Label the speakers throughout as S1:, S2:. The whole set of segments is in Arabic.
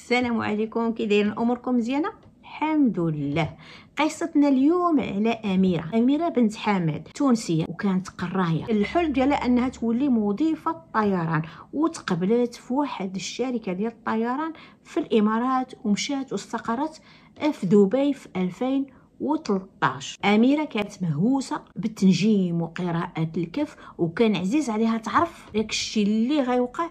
S1: السلام عليكم، كي دايرين؟ اموركم مزيانه؟ الحمد لله. قصتنا اليوم على اميره بنت حماد، تونسيه وكانت قرايه. الحلم ديالها انها تولي مضيفه طيران، وتقبلت في واحد الشركه ديال الطيران في الامارات، ومشات واستقرت في دبي في 2013. أميرة كانت مهووسة بالتنجيم وقراءة الكف، وكان عزيز عليها تعرف داكشي اللي غيوقع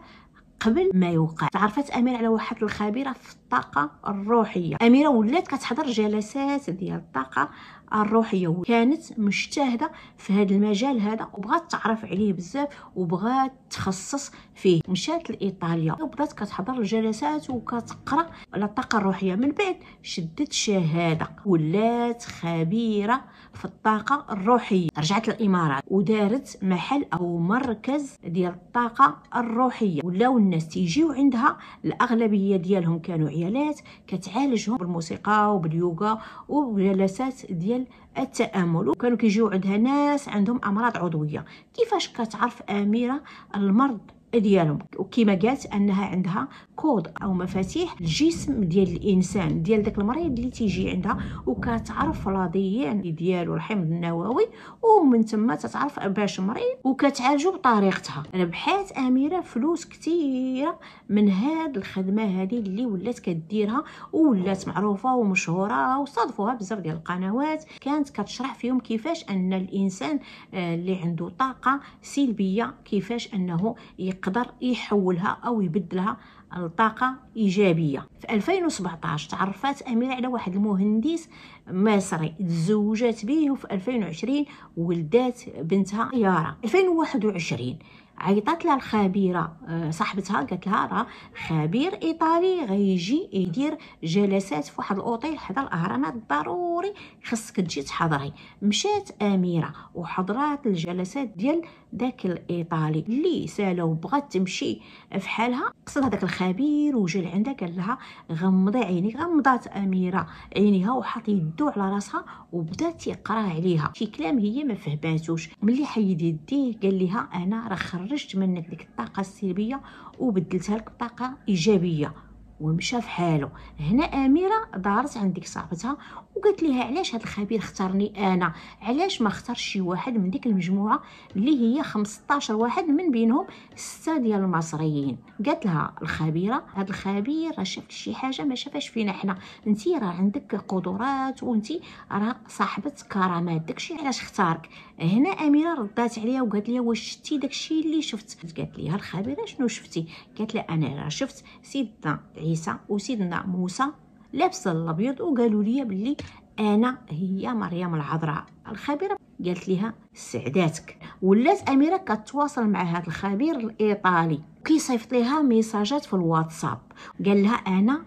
S1: قبل ما يوقع. تعرفت أميرة على واحد الخبيرة في الطاقة الروحية. أميرة ولات كتحضر جلسات ديال الطاقة الروحية، وكانت مجتهدة في هذا المجال هذا، وبغات تعرف عليه بزاف وبغات تخصص فيه. مشات لإيطاليا وبدات كتحضر الجلسات وكتقرا على الطاقة الروحية. من بعد شدت شهادة، ولات خبيرة في الطاقة الروحية. رجعت للإمارات ودارت محل أو مركز ديال الطاقة الروحية، ولاو الناس تيجيو عندها. الأغلبية ديالهم كانوا عيالات كتعالجهم بالموسيقى وباليوغا وبجلسات ديال التأمل، وكانوا كيجيو عندها ناس عندهم أمراض عضوية. كيفاش كتعرف أميرة المرض ديالهم؟ وكما قالت انها عندها كود او مفاتيح الجسم ديال الانسان، ديال داك المريض اللي تيجي عندها، وكتعرف الرضيين ديالو الحمض النووي، ومن ثم تتعرف باش مريض وكتعالجو بطريقتها. ربحات اميره فلوس كثيره من هاد الخدمه هذه اللي ولات كديرها، وولات معروفه ومشهوره، وصادفوها بزاف ديال القنوات كانت كتشرح فيهم كيفاش ان الانسان اللي عنده طاقه سلبيه كيفاش انه يقدر يحولها او يبدلها لطاقه ايجابيه. في 2017 تعرفت اميره على واحد المهندس مصري، تزوجت به، وفي 2020 ولدات بنتها يارا. 2021 عيطت لها الخبيره صاحبتها، قالت لها راه خبير ايطالي غيجي يدير جلسات في واحد الاوتيل حدا الاهرامات، ضروري خصك تجي تحضري. مشات اميره وحضرات الجلسات ديال داك الايطالي اللي سالا، وبغات تمشي في حالها. قصد هذاك الخبير وجا لعندها قال لها غمضي عينيك. غمضات اميره عينيها وحط يدو على راسها وبدات يقرا عليها شي كلام هي ما فهماتوش. ملي حيد يديه قال لها انا راه خرجت منك ديك الطاقه السلبيه وبدلتها لك بطاقه ايجابيه، ومشى في حاله. هنا اميره دارت عند ديك صاحبتها وقالت لها علاش هذا الخبير اختارني انا، علاش ما اختارش شي واحد من ديك المجموعه اللي هي 15 واحد من بينهم 6 ديال المصريين. قالت لها الخبيره هذا الخبير راه شاف شي حاجه ما شافاش فينا حنا، انتي راه عندك قدرات وانتي راه صاحبه كرامات، داكشي علاش اختارك. هنا اميره ردات عليها وقالت لها واش شفتي داكشي اللي شفت؟ قالت لها الخبيره شنو شفتي؟ قالت لها انا راه شفت سيدنا عيسى وسيدنا موسى لابسه الابيض وقالوا لي باللي انا هي مريم العذراء. الخبيره قالت لها سعداتك. ولات اميره كتواصل مع هذا الخبير الايطالي، كيصيفط لها ميساجات في الواتساب، قال لها انا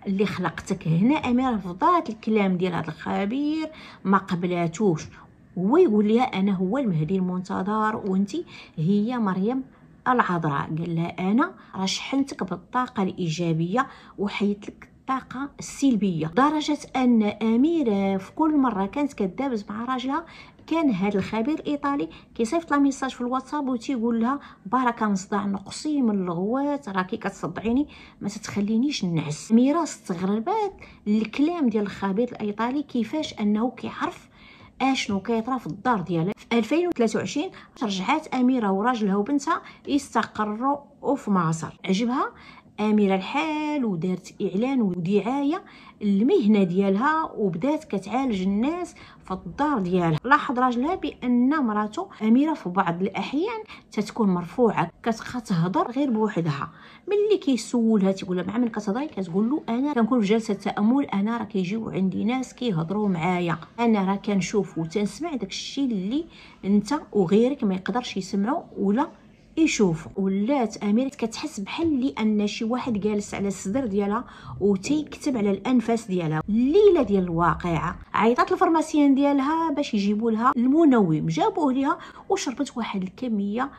S1: اللي خلقتك. هنا اميره فضات الكلام ديال هذا الخبير ما قبلاتوش، هو يقول لها انا هو المهدي المنتظر وانتي هي مريم العذراء. قال لها انا راه شحنتك بالطاقه الايجابيه وحيت لك الطاقه السلبيه، لدرجه ان اميره في كل مره كانت كدابز مع راجلها كان هذا الخبير الايطالي كيصيفط لها ميساج في الواتساب وتيقول لها بركه مصدع نقصي من اللغوات، راكي كتصدعيني ما تتخلينيش نعس. اميره استغربت الكلام ديال الخبير الايطالي كيفاش انه كيعرف اشنو كيطرا في الدار ديالها. في 2023 رجعات اميره وراجلها وبنتها يستقروا في مصر. عجبها اميره الحال ودارت اعلان ودعايه المهنه ديالها وبدات كتعالج الناس في الدار ديالها. لاحظ راجلها بان مراته اميره في بعض الاحيان تتكون مرفوعه كتهضر غير بوحدها. ملي كيسولها تيقول لها مع من كتهضري؟ كتقول له انا كنكون في جلسه تامل، انا راه كيجيو عندي ناس كيهضروا معايا، انا راه كنشوف وتنسمع داكشي اللي انت وغيرك ما يقدرش يسمعوا ولا يشوفوا. ولات اميره كتحس بحال لان شي واحد جالس على الصدر ديالها وتيكتب على الانفاس ديالها. الليله ديال الواقعه عيطات الفارماسيان ديالها باش يجيبوا لها المنوم، جابوه ليها وشربت واحد الكميه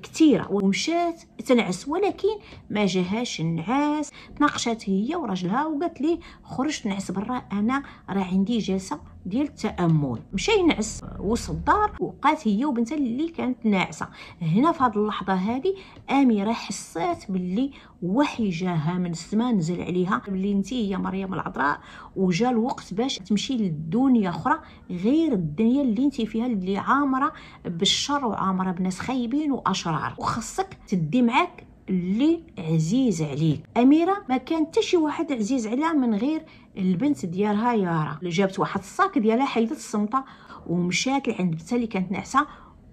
S1: كثيره ومشات تنعس، ولكن ما جاهاش النعاس. تناقشت هي وراجلها وقالت ليه خرجت نعس برا، انا راه عندي جلسه ديال التامل. مشى ينعس وسط الدار، وبقات هي وبنتها اللي كانت ناعسه. هنا في هذه اللحظه هذه اميره حسات باللي وحي جاها من السماء نزل عليها، باللي انت هي مريم العذراء وجا الوقت باش تمشي للدنيا اخرى غير الدنيا اللي انت فيها، اللي عامره بالشر وعامره بناس خايبين واشرار، وخاصك تدي معاك اللي عزيز عليك. اميره ما كان حتى شي واحد عزيز عليها من غير البنت ديالها يارا، اللي جابت واحد الصاك ديالها، حيدت الصمطه ومشات لعند بنتها اللي كانت ناعسه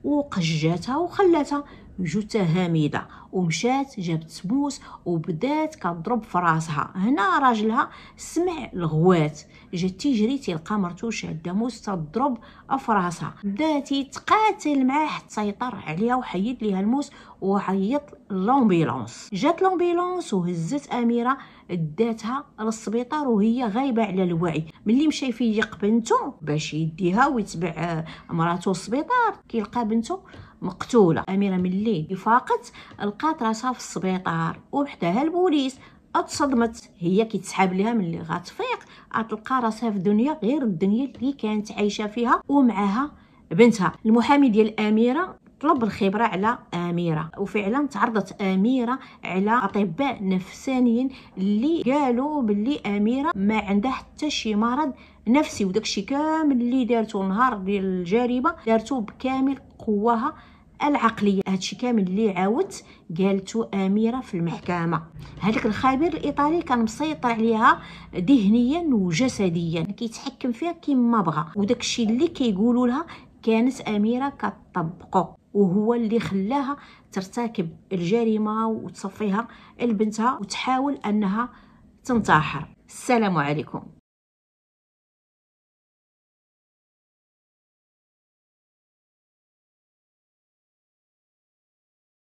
S1: وقجاتها وخلاتها جثه هامده، ومشات جابت سموس وبدات كضرب في راسها. هنا راجلها سمع الغوات، جات تيجري تلقى مرتو شاده موس تضرب في راسها، بدا تيتقاتل معاه حتى سيطر عليها وحيد ليها الموس وعيط لومبيلونس. جات لومبيلونس وهزت اميره داتها للسبيطار وهي غايبه على الوعي. ملي مشى يفيق بنته باش يديها ويتبع مراتو للسبيطار كيلقى بنته مقتوله. اميره ملي فاقت لقات راسها في السبيطار وحدها البوليس. اتصدمت، هي كيتسحاب ليها ملي غتفيق غتلقى راسها في دنيا غير الدنيا اللي كانت عايشه فيها ومعها بنتها. المحامي ديال اميره طلب الخبره على اميره، وفعلا تعرضت اميره على اطباء نفسانيين اللي قالوا باللي اميره ما عندها حتى شي مرض نفسي، وداكشي كامل اللي دارته النهار ديال الجريمه دارته بكامل قواها العقليه. هادشي كامل اللي عاودت قالته اميره في المحكمه. هذاك الخبير الايطالي كان مسيطر عليها ذهنيا وجسديا، كيتحكم فيها كما بغى، وداكشي اللي كيقولوا لها كانت اميره كتطبقه، وهو اللي خلاها ترتكب الجريمه وتصفيها لبنتها وتحاول انها تنتحر. السلام عليكم.